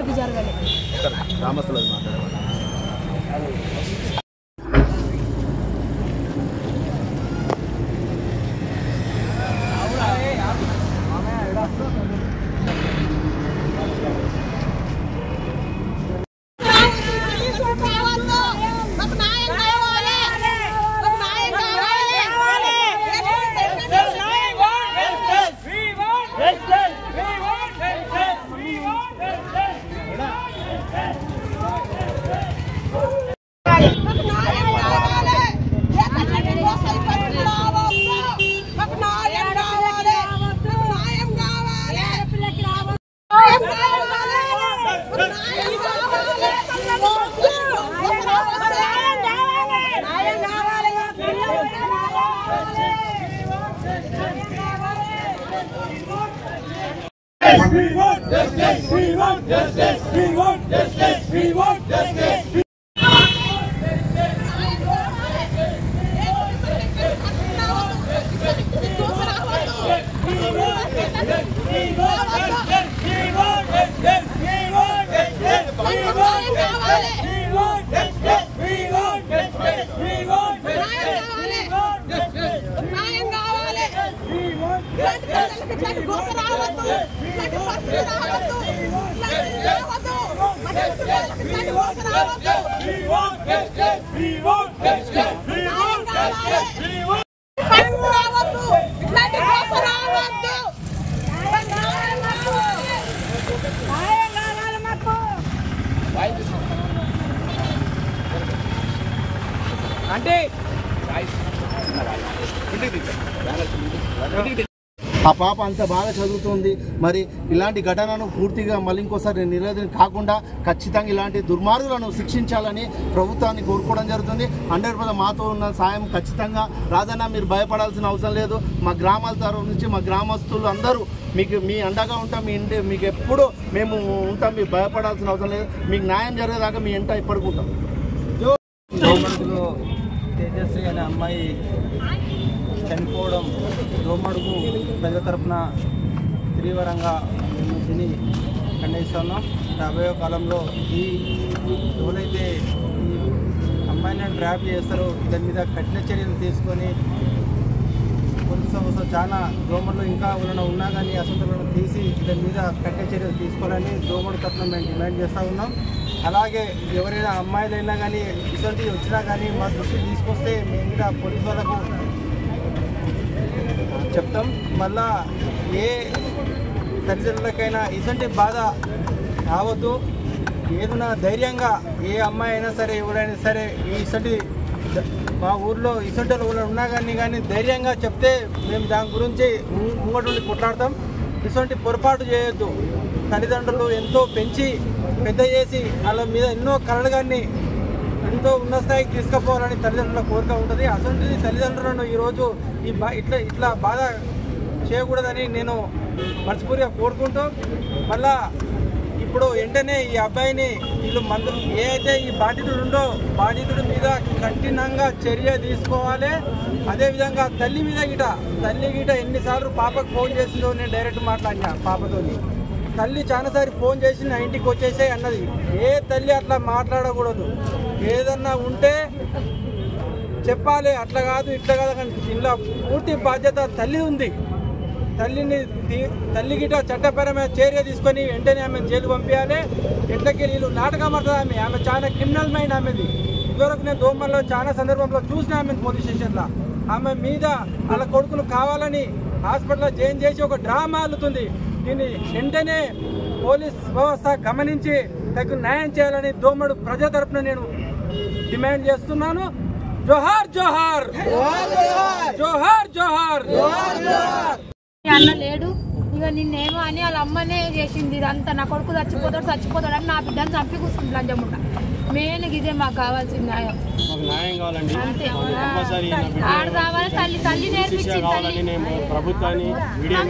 ఇంతవరకు జరగలేదు. We want justice. We want justice. We want justice. We want justice. ఆ పాప అంత బాగా చదువుతుంది. మరి ఇలాంటి ఘటనను పూర్తిగా మళ్ళీ ఇంకోసారి నిరోధన కాకుండా ఖచ్చితంగా ఇలాంటి దుర్మార్గులను శిక్షించాలని ప్రభుత్వాన్ని కోరుకోవడం జరుగుతుంది. 100% మాతో ఉన్న సాయం ఖచ్చితంగా రాజన్న మీరు భయపడాల్సిన అవసరం లేదు. మా గ్రామాల తరఫు నుంచి మా గ్రామస్తులు అందరూ మీ అండగా ఉంటాం. మీకు ఎప్పుడూ మేము ఉంటాం. మీరు భయపడాల్సిన అవసరం లేదు. మీకు న్యాయం జరిగేదాకా మీ ఎంట ఇప్పటికుంటాం. తేజస్వి అనే అమ్మాయి చనిపోవడం దోమడుగు ప్రజల తరఫున తీవ్రంగా మేము దీన్ని ఖండిస్తున్నాం. రాబోయే కాలంలో ఎవరైతే ఈ అమ్మాయిని ట్రాప్ చేస్తారో దాని మీద కఠిన చర్యలు తీసుకొని పోలీసు సంస్థ చాలా దోమలు ఇంకా ఉన్నా కానీ అసంతలను తీసి దాని మీద కఠిన చర్యలు తీసుకోవాలని దోమడు తరఫున మేము డిమాండ్ చేస్తూ ఉన్నాం. అలాగే ఎవరైనా అమ్మాయిలైనా కానీ ఇటువంటి వచ్చినా కానీ మా దృష్టికి తీసుకొస్తే మేము మీద పోలీసు వాళ్ళకు చెప్తాం. మళ్ళా ఏ తల్లిదండ్రులకైనా ఇటువంటి బాధ రావద్దు. ఏదైనా ధైర్యంగా ఏ అమ్మాయి అయినా సరే ఎవరైనా సరే ఇటువంటి మా ఊర్లో ఇటువంటి ఉన్నా కానీ ధైర్యంగా చెప్తే మేము దాని గురించి ముంగటి కొట్లాడతాం. ఇటువంటి పొరపాటు చేయొద్దు. తల్లిదండ్రులు ఎంతో పెంచి పెద్ద చేసి వాళ్ళ మీద ఎన్నో కళలు కానీ ఎంతో ఉన్నత స్థాయికి తీసుకుపోవాలని తల్లిదండ్రుల కోరిక ఉంటుంది. అసలు తల్లిదండ్రులను ఈరోజు ఇట్లా బాధ చేయకూడదని నేను మనస్ఫూర్తిగా కోరుకుంటూ మళ్ళా ఇప్పుడు వెంటనే ఈ అబ్బాయిని వీళ్ళు ఏ అయితే ఈ బాధితుడి మీద కఠినంగా చర్య తీసుకోవాలి. అదేవిధంగా తల్లి గీట ఎన్నిసార్లు పాపకు ఫోన్ చేసిందో నేను డైరెక్ట్ మాట్లాడినా పాపతోని. తల్లి చాలాసారి ఫోన్ చేసి నా ఇంటికి వచ్చేసే అన్నది. ఏ తల్లి అట్లా మాట్లాడకూడదు. ఏదన్నా ఉంటే చెప్పాలి. అట్లా కాదు ఇట్లా కాదు కానీ ఇంట్లో పూర్తి బాధ్యత తల్లి ఉంది. తల్లి గిట చట్టపరమైన చర్య తీసుకొని వెంటనే ఆమె జైలు పంపించాలి. ఎట్లకి వీళ్ళు నాటకం ఆడుతుంది. ఆమె చాలా క్రిమినల్ మైండ్ ఆమెది. ఇదివరకు నేను దోమల్లో చాలా సందర్భంలో చూసిన ఆమె పోలీస్ స్టేషన్లో. ఆమె మీద వాళ్ళ కొడుకులు కావాలని హాస్పిటల్లో జాయిన్ చేసి ఒక డ్రామా అల్లుతుంది. దీన్ని వెంటనే పోలీస్ వ్యవస్థ గమనించి తగు న్యాయం చేయాలని దోమడు ప్రజల తరపున నేను డిమాండ్ చేస్తున్నాను. జోహార్ జోహార్ జోహార్ జోహార్. అన్న లేడు ఇక నిన్నేమో అని వాళ్ళ అమ్మనే చేసింది ఇదంతా. నా కొడుకు చచ్చిపోతాడు అని నా బిడ్డను చంపి కూర్చుంది లంజముట. మెయిన్ ఇదే మాకు కావాల్సింది న్యాయం. అంతే ఆడ కావాలి. తల్లి నేర్పించింది. ప్రభుత్వాన్ని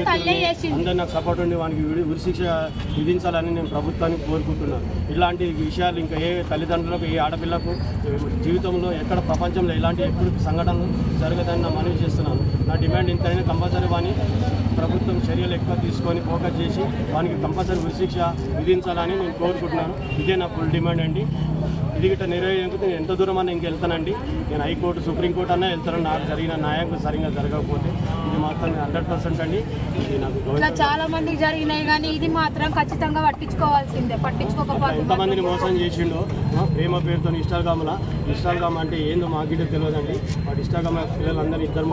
తల్లే చేసింది. నాకు సపోర్ట్ ఉండి వానికి ఉరిశిక్ష విధించాలని నేను ప్రభుత్వాన్ని కోరుకుంటున్నాను. ఇలాంటి విషయాలు ఇంకా ఏ తల్లిదండ్రులకు ఏ ఆడపిల్లకు జీవితంలో ఎక్కడ ప్రపంచంలో ఇలాంటి ఎప్పుడు సంఘటనలు జరగదని నా మనవి చేస్తున్నాను. నా డిమాండ్ ఇంతైనా కంపల్సరీ వాని ప్రభుత్వం చర్యలు ఎక్కువ తీసుకొని ఫోకస్ చేసి వానికి కంపల్సరీ ఉరిశిక్ష విధించాలని నేను కోరుకుంటున్నాను. ఇదే నా ఫుల్ డిమాండ్ అండి. ఇది గిట్ట నెరవేరేందుకు నేను ఎంత దూరం అన్నా ఇంకెళ్తానండి. నేను హైకోర్టు సుప్రీంకోర్టు అన్నా వెళ్తాను. నాకు జరిగిన న్యాయం సరిగ్గా జరగకపోతే ఇది మాత్రం 100% అండి. ఇది నాకు చాలా మందికి జరిగినాయి కానీ ఇది మాత్రం ఖచ్చితంగా పట్టించుకోవాల్సిందే. పట్టించుకోకపోతే ఎంతమందిని మోసం చేసిండో ప్రేమ పేరుతో ఇన్స్టాగ్రామ్ అంటే ఏందో మాకు గిట్ట తెలియదండి. వాడు ఇన్స్టాగ్రామ్ పిల్లలందరూ ఇద్దరు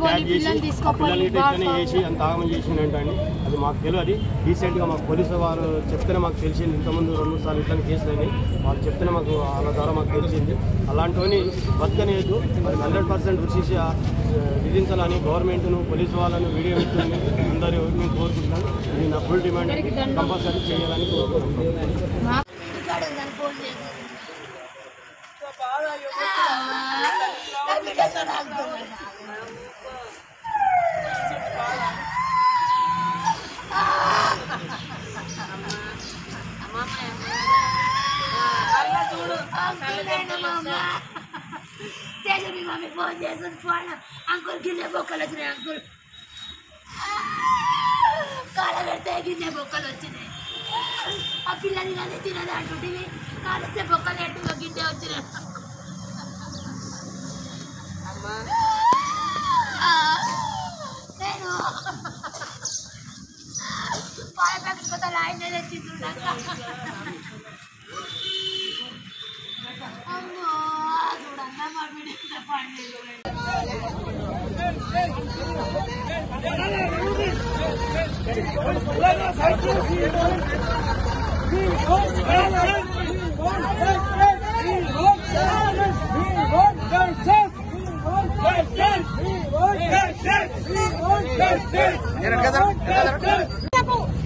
ట్యాగ్ చేసి పిల్లల్ని ఇట్లనే చేసి అంత ఆగమం చేసిండంటండి. అది మాకు తెలియదు. రీసెంట్గా మాకు పోలీసు వారు చెప్తేనే మాకు తెలిసింది. ఇంతకుముందు 2-3 సార్లు ఇట్లా కేసులు అయినాయి. వాళ్ళు చెప్తేనే మాకు వాళ్ళ ద్వారా మాకు తెలిసింది. అలాంటివని బతకనేదు. మరి 100% ఉరిశిక్ష విధించాలని గవర్నమెంట్ను పోలీసు వాళ్ళను వీడియో వ్యక్తులని అందరూ నేను కోరుకుంటున్నాను. ఇది నా ఫుల్ డిమాండ్ కంపల్సరీ చేయాలని కోరుకుంటున్నాను. మమ్మీ ఫోన్ చేస్తుంది. ఫోన్ అంకుల్ గిన్నె బొక్కలు వచ్చినాయి. అంకుల్ కాళ్ళ పెడితే గిన్నె బొక్కలు వచ్చినాయి. ఆ పిల్లని కానీ తినదు అంటుంటే కాలిస్తే బొక్కలు ఎట్టుగా గిన్నె వచ్చినాయి. నేను పాల ప్యాకెట్ కొత్త ఆయన తెచ్చింటున్నాక అమ్మో చూడన్నా మా బిడ్డ పండుగ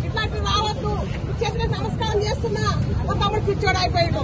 ఇట్లాంటి రావద్దు. చేతులకు నమస్కారం చేస్తున్నా. ఒక పిచ్చోడు అయిపోయాడు.